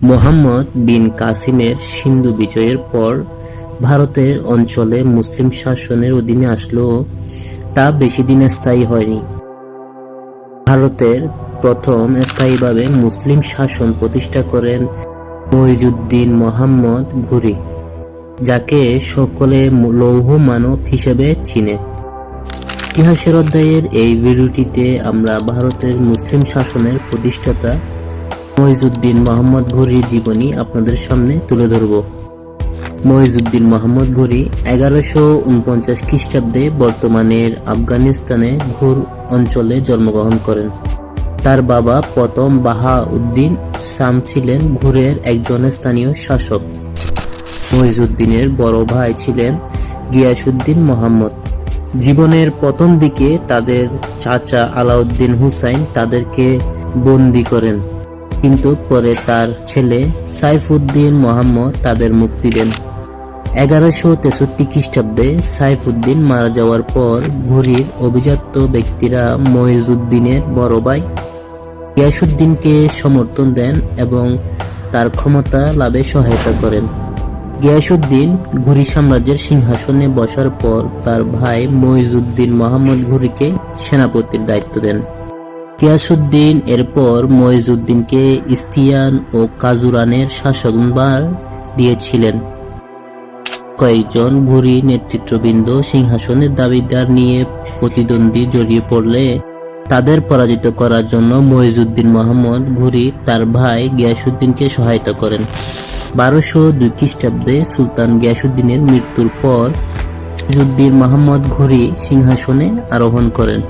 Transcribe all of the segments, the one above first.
মুহাম্মদ বিন কাসিমের সিন্ধু বিজয়ের পর ভারতের অঞ্চলে মুসলিম শাসনের অধীনে আসলেও তা বেশিদিন স্থায়ী হয়নি। ভারতের প্রথম স্থায়ীভাবে মুসলিম শাসন প্রতিষ্ঠা করেন মুইজউদ্দিন মুহাম্মদ ঘুরি, যাকে সকলে লৌহ মানব হিসেবে চিনে। ইতিহাসের অধ্যায়ের এই ভিডিওটিতে আমরা ভারতের মুসলিম শাসনের প্রতিষ্ঠাতা মুইজউদ্দিন মুহাম্মদ ঘুরির জীবনী আপনাদের সামনে তুলে ধরব। মুইজউদ্দিন মুহাম্মদ ঘুরি 1149 খ্রিস্টাব্দে বর্তমানের আফগানিস্তানে ঘুর অঞ্চলে জন্মগ্রহণ করেন। তার বাবা প্রথম বাহাউদ্দিন শাম ছিলেন ঘুরের একজন স্থানীয় শাসক। মুইজউদ্দিনের বড় ভাই ছিলেন গিয়াসউদ্দিন মুহাম্মদ। জীবনের প্রথম দিকে তাদের চাচা আলাউদ্দিন হুসাইন তাদেরকে বন্দী করেন, কিন্তু পরে তার ছেলে সাইফুদ্দিন মুহাম্মদ তাদের মুক্তি দেন। 1163 খ্রিস্টাব্দে সাইফুদ্দিন মারা যাওয়ার পর ঘুরির অভিজাত ব্যক্তিরা মুইজউদ্দিনের বড় ভাই গিয়াসউদ্দিনকে সমর্থন দেন এবং তার ক্ষমতা লাভে সহায়তা করেন। গিয়াসউদ্দিন ঘুরি সাম্রাজ্যের সিংহাসনে বসার পর তার ভাই মুইজউদ্দিন মুহাম্মদ ঘুরিকে সেনাপতির দায়িত্ব দেন। গিয়াসউদ্দিন এরপর মুইজউদ্দিনকে ইস্তিয়ান ও কাজুরানের শাসনভার দিয়েছিলেন। কয়েকজন ঘুরি নেতৃত্ববৃন্দ সিংহাসনের দাবিদার নিয়ে প্রতিদ্বন্দ্বী জড়িয়ে পড়লে তাদের পরাজিত করার জন্য মুইজউদ্দিন মুহাম্মদ ঘুরি তার ভাই গিয়াসউদ্দিনকে সহায়তা করেন। 1202 খ্রিস্টাব্দে সুলতান গিয়াসউদ্দিনের মৃত্যুর পর মুইজউদ্দিন মুহাম্মদ ঘুরি সিংহাসনে আরোহণ করেন।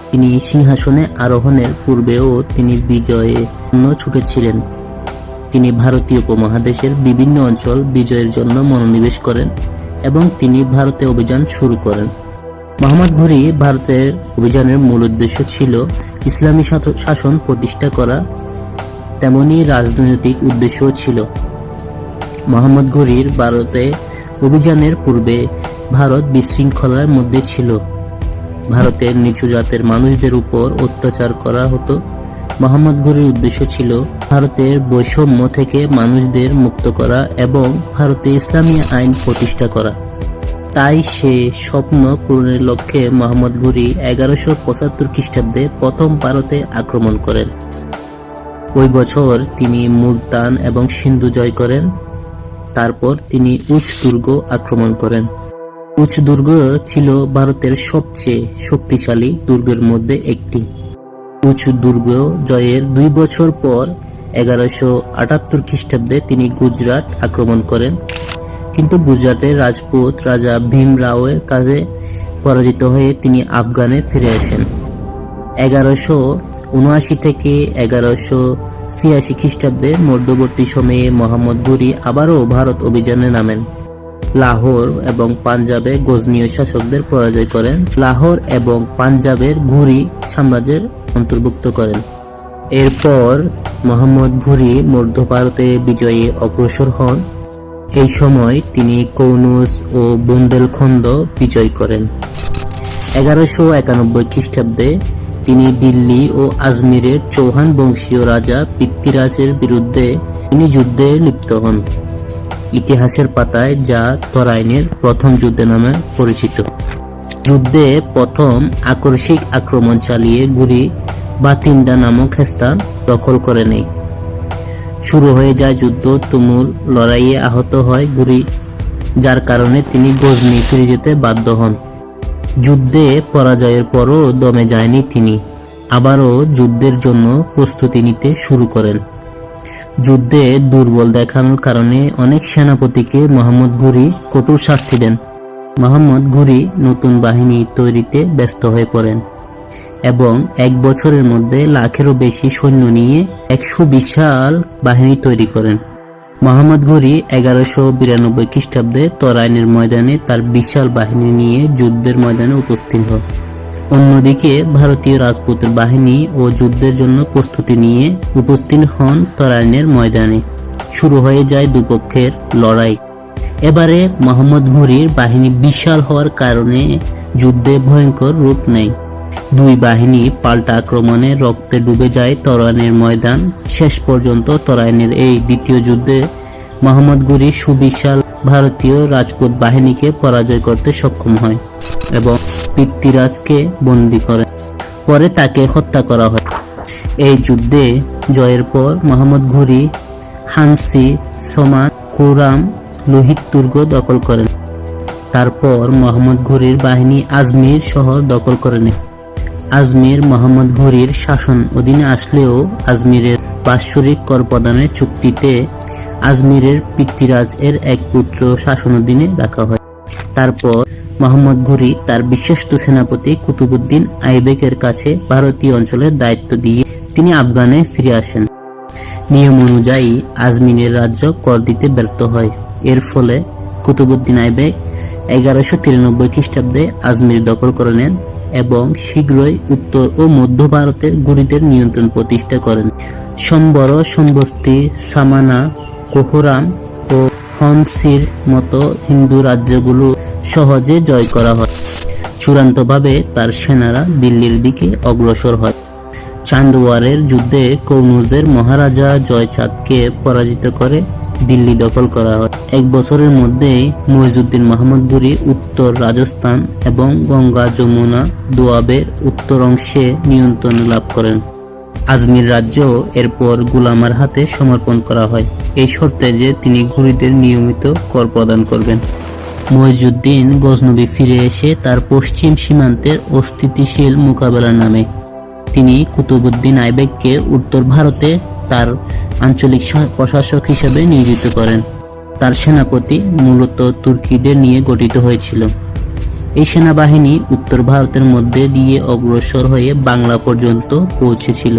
তিনি সিংহাসনে আরোহণের পূর্বেও তিনি বিজয়ে ছুটেছিলেন। তিনি ভারতীয় উপমহাদেশের বিভিন্ন অঞ্চল বিজয়ের জন্য মনোনিবেশ করেন এবং তিনি ভারতে অভিযান শুরু করেন। মুহাম্মদ ঘুরি ভারতের অভিযানের মূল উদ্দেশ্য ছিল ইসলামী শাসন প্রতিষ্ঠা করা, তেমনি রাজনৈতিক উদ্দেশ্যও ছিল। মুহাম্মদ ঘুরির ভারতে অভিযানের পূর্বে ভারত বিশৃঙ্খলার মধ্যে ছিল। ভারতের নিচু জাতের মানুষদের উপর অত্যাচার করা হতো। মুহাম্মদ ঘুরির উদ্দেশ্য ছিল ভারতের বৈষম্য থেকে মানুষদের মুক্ত করা এবং ভারতে ইসলামী আইন প্রতিষ্ঠা করা। তাই সে স্বপ্ন পূরণের লক্ষ্যে মুহাম্মদ ঘুরি 1175 খ্রিস্টাব্দে প্রথম ভারতে আক্রমণ করেন। ওই বছর তিনি মুলতান এবং সিন্ধু জয় করেন। তারপর তিনি উচ দুর্গ আক্রমণ করেন। উচ দুর্গ ছিল ভারতের সবচেয়ে শক্তিশালী দুর্গের মধ্যে একটি। উচ দুর্গ জয়ের 2 বছর পর 1178 খ্রিস্টাব্দে তিনি গুজরাট আক্রমণ করেন, কিন্তু গুজরাটের রাজপুত রাজা ভীম রাওয়ের কাছে পরাজিত হয়ে তিনি আফগানে ফিরে আসেন। 1179 থেকে 1186 খ্রিস্টাব্দে মধ্যবর্তী সময়ে মুহাম্মদ ঘুরি আবারও ভারত অভিযানে নামেন। লাহোর এবং পাঞ্জাবে গজনীয় শাসকদের পরাজয় করেন। লাহোর এবং পাঞ্জাবের ঘুরি সাম্রাজ্যের অন্তর্ভুক্ত করেন। এরপর মুহাম্মদ ঘুরি মধ্য ভারতে বিজয়ে অগ্রসর হন। এই সময় তিনি কনৌজ ও বুন্দেলখন্ড বিজয় করেন। 1191 খ্রিস্টাব্দে তিনি দিল্লি ও আজমিরের চৌহান বংশীয় রাজা পৃথ্বীরাজের বিরুদ্ধে তিনি যুদ্ধে লিপ্ত হন। ইতিহাসের পাতায় যা তরাইনের প্রথম যুদ্ধ নামে পরিচিত। যুদ্ধে প্রথম আকস্মিক আক্রমণ চালিয়ে ঘুরি বাতিন্ডা নামক স্থান দখল করে নেয়। শুরু হয়ে যায় যুদ্ধ। তুমুল লড়াইয়ে আহত হয় ঘুরি, যার কারণে তিনি গজনি ফিরে যেতে বাধ্য হন। যুদ্ধে পরাজয়ের পরও দমে যায়নি তিনি, আবারও যুদ্ধের জন্য প্রস্তুতি নিতে শুরু করেন। যুদ্ধে দুর্বল দেখানোর কারণে অনেক সেনাপতিকে মুহাম্মদ ঘুরি কঠোর শাস্তি দেন। মুহাম্মদ ঘুরি নতুন বাহিনী তৈরিতে ব্যস্ত হয়ে পড়েন এবং 1 বছরের মধ্যে লাখেরও বেশি সৈন্য নিয়ে এক সুবিশাল বাহিনী তৈরি করেন। মুহাম্মদ ঘুরি 1192 খ্রিস্টাব্দে তরাইনের ময়দানে তার বিশাল বাহিনী নিয়ে যুদ্ধের ময়দানে উপস্থিত হন। অন্যদিকে ভারতীয় রাজপুতের বাহিনী ও যুদ্ধের জন্য প্রস্তুতি নিয়ে উপস্থিত হন তরাইনের ময়দানে। শুরু হয়ে যায় দুপক্ষের লড়াই। এবারে মুহাম্মদ ঘুরির বাহিনী বিশাল হওয়ার কারণে যুদ্ধে ভয়ঙ্কর রূপ নেয়। দুই বাহিনী পাল্টা আক্রমণে রক্তে ডুবে যায় তরাইনের ময়দান। শেষ পর্যন্ত তরাইনের এই দ্বিতীয় যুদ্ধে মোহাম্মদ ঘুরি সুবিশাল ভারতীয় রাজপুত বাহিনীকে পরাজয় করতে সক্ষম হয় এবং পৃথ্বীরাজকে বন্দী করে। পরে তাকে হত্যা করা হয়। এই যুদ্ধে জয়ের পর মোহাম্মদ ঘুরি হানসি, সোমান, কুরাম, লোহিত দুর্গ দখল করেন। তারপর মোহাম্মদ ঘুরির বাহিনী আজমির শহর দখল করে নেয়। আজমির মোহাম্মদ ঘুরির শাসন অধীনে আসলেও আজমিরের বাৎসরিক কর প্রদানের চুক্তিতে আজমিরের পৃথ্বীরাজ এর এক পুত্র শাসনাধীনে রাখা হয়। তারপর মোহাম্মদ ঘুরি তার বিশ্বস্ত সেনাপতি কুতুবউদ্দিন আইবেকের কাছে ভারতীয় অঞ্চলের দায়িত্ব দিয়ে তিনি আফগানে ফিরে আসেন। নিয়ম অনুযায়ী আজমিরের রাজ্য কর দিতে ব্যর্থ হয়। এর ফলে কুতুবউদ্দিন আইবেক 1193 খ্রিস্টাব্দে আজমির দখল করে নেন এবং শীঘ্রই উত্তর ও মধ্য ভারতের ঘুরিদের নিয়ন্ত্রণ প্রতিষ্ঠা করেন। সম্বর, সম্বস্তি, সামানা, কোহরাম ও হনসির মতো হিন্দু রাজ্যগুলো সহজে জয় করা হয়। চূড়ান্তভাবে তার সেনারা দিল্লির দিকে অগ্রসর হয়। চান্দওয়ারের যুদ্ধে কনৌজের মহারাজা জয়চাঁদকে পরাজিত করে দিল্লি দখল করা হয়। এক বছরের মধ্যেই মইজউদ্দিন মোহাম্মদ ঘুরি উত্তর রাজস্থান এবং গঙ্গা যমুনা দোয়াবের উত্তর অংশে নিয়ন্ত্রণ লাভ করেন। আজমির রাজ্য এরপর গুলামার হাতে সমর্পণ করা হয়, এই শর্তে যে তিনি ঘুরিদের নিয়মিত কর প্রদান করবেন। মইজউদ্দিন গজনবী ফিরে এসে তার পশ্চিম সীমান্তের অস্থিতিশীল মোকাবেলার নামে তিনি কুতুবউদ্দিন আইবেককে উত্তর ভারতে তার আঞ্চলিক প্রশাসক হিসেবে নিয়োজিত করেন। তার সেনাপতি মূলত তুর্কিদের নিয়ে গঠিত হয়েছিল। এই সেনাবাহিনী উত্তর ভারতের মধ্যে দিয়ে অগ্রসর হয়ে বাংলা পর্যন্ত পৌঁছেছিল।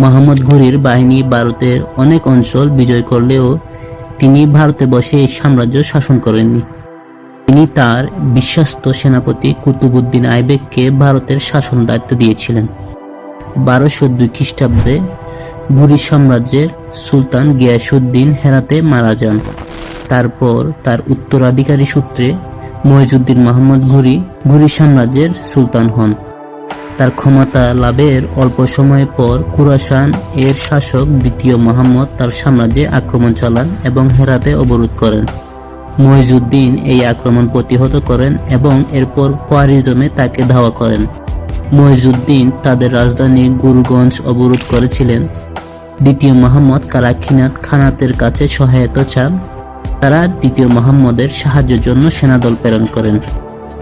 মোহাম্মদ ঘুরির বাহিনী ভারতের অনেক অঞ্চল বিজয় করলেও তিনি ভারতে বসে এই সাম্রাজ্য শাসন করেননি। তিনি তার বিশ্বস্ত সেনাপতি কুতুবউদ্দিন আইবেককে ভারতের শাসন দায়িত্ব দিয়েছিলেন। 1202 খ্রিস্টাব্দে ঘুরি সাম্রাজ্যের সুলতান গিয়াসউদ্দিন হেরাতে মারা যান। তারপর তার উত্তরাধিকারী সূত্রে মইজউদ্দিন মোহাম্মদ ঘুরি সাম্রাজ্যের সুলতান হন। তার ক্ষমতা লাভের অল্প সময় পর খুরাসান এর শাসক দ্বিতীয় মোহাম্মদ তার সাম্রাজ্যে আক্রমণ চালান এবং হেরাতে অবরোধ করেন। মইজউদ্দিন এই আক্রমণ প্রতিহত করেন এবং এরপর খোয়ারিজমে তাকে ধাওয়া করেন। মইজউদ্দিন তাদের রাজধানী গুরুগঞ্জ অবরোধ করেছিলেন। দ্বিতীয় মোহাম্মদ কারাখিনাত খানাতের কাছে সহায়তা চান। তারা দ্বিতীয় মোহাম্মদের সাহায্যের জন্য সেনাদল প্রেরণ করেন।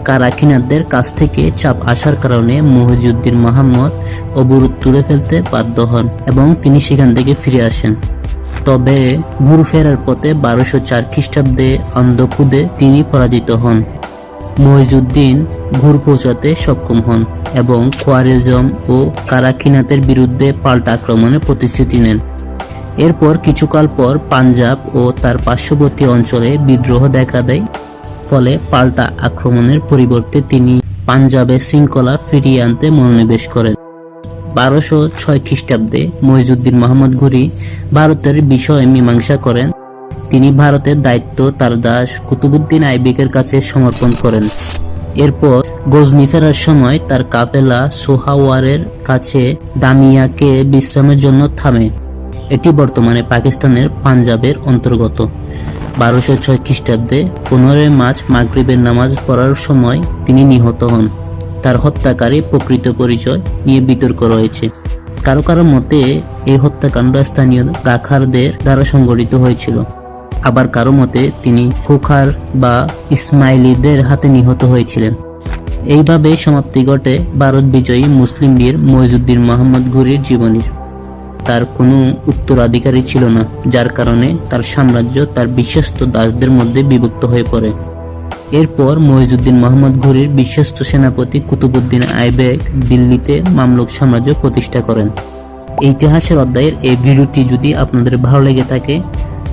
কারাখিনাতদের কাছ থেকে চাপ আসার কারণে মইজউদ্দিন মোহাম্মদ অবরোধ তুলে ফেলতে বাধ্য হন এবং তিনি সেখান থেকে ফিরে আসেন। তবে ঘুরে ফেরার পথে 1204 খ্রিস্টাব্দে অন্ধকুদে তিনি পরাজিত হন। মইজউদ্দিন ঘুর পৌঁছাতে সক্ষম হন এবং খোয়ারিজম ও কারাখিনাতের বিরুদ্ধে পাল্টা আক্রমণের প্রতিশ্রুতি নেন। এরপর কিছুকাল পর পাঞ্জাব ও তার পার্শ্ববর্তী অঞ্চলে বিদ্রোহ দেখা দেয়। ফলে পাল্টা আক্রমণের পরিবর্তে তিনি পাঞ্জাবে শৃঙ্খলা ফিরিয়ে আনতে মনোনিবেশ করেন। 1206 খ্রিস্টাব্দে মইজউদ্দিন মোহাম্মদ ঘুরি ভারতের বিষয়ে মীমাংসা করেন। তিনি ভারতের দায়িত্ব তার দাস কুতুবউদ্দিন আইবেকের কাছে সমর্পণ করেন। এরপর গজনি ফেরার সময় তার কাফেলা সোহাওয়ারের কাছে দামিয়াকে বিশ্রামের জন্য থামে। এটি বর্তমানে পাকিস্তানের পাঞ্জাবের অন্তর্গত। 1206 খ্রিস্টাব্দে 15 মার্চ মাগরিবের নামাজ পড়ার সময় তিনি নিহত হন। তার হত্যাকারী প্রকৃত পরিচয় নিয়ে বিতর্ক রয়েছে। কারো কারো মতে এই হত্যাকাণ্ড স্থানীয় গাখারদের দ্বারা সংঘটিত হয়েছিল, আবার কারো মতে তিনি খোখার বা ইসমাইলিদের হাতে নিহত হয়েছিলেন। এইভাবে সমাপ্তি ঘটে ভারত বিজয়ী মুসলিম বীর মইজউদ্দিন মোহাম্মদ ঘুরির জীবনীর। তার কোনো উত্তরাধিকারী ছিল না, যার কারণে তার সাম্রাজ্য তার বিশ্বস্ত দাসদের মধ্যে বিভক্ত হয়ে পড়ে। এরপর মইজউদ্দিন মোহাম্মদ ঘুরির বিশ্বস্ত সেনাপতি কুতুবউদ্দিন আইবেক দিল্লিতে মামলুক সাম্রাজ্য প্রতিষ্ঠা করেন। ইতিহাসের অধ্যায়ের এই ভিডিওটি যদি আপনাদের ভালো লেগে থাকে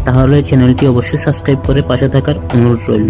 তাহলে চ্যানেলটি অবশ্যই সাবস্ক্রাইব করে পাশে থাকার অনুরোধ রইল।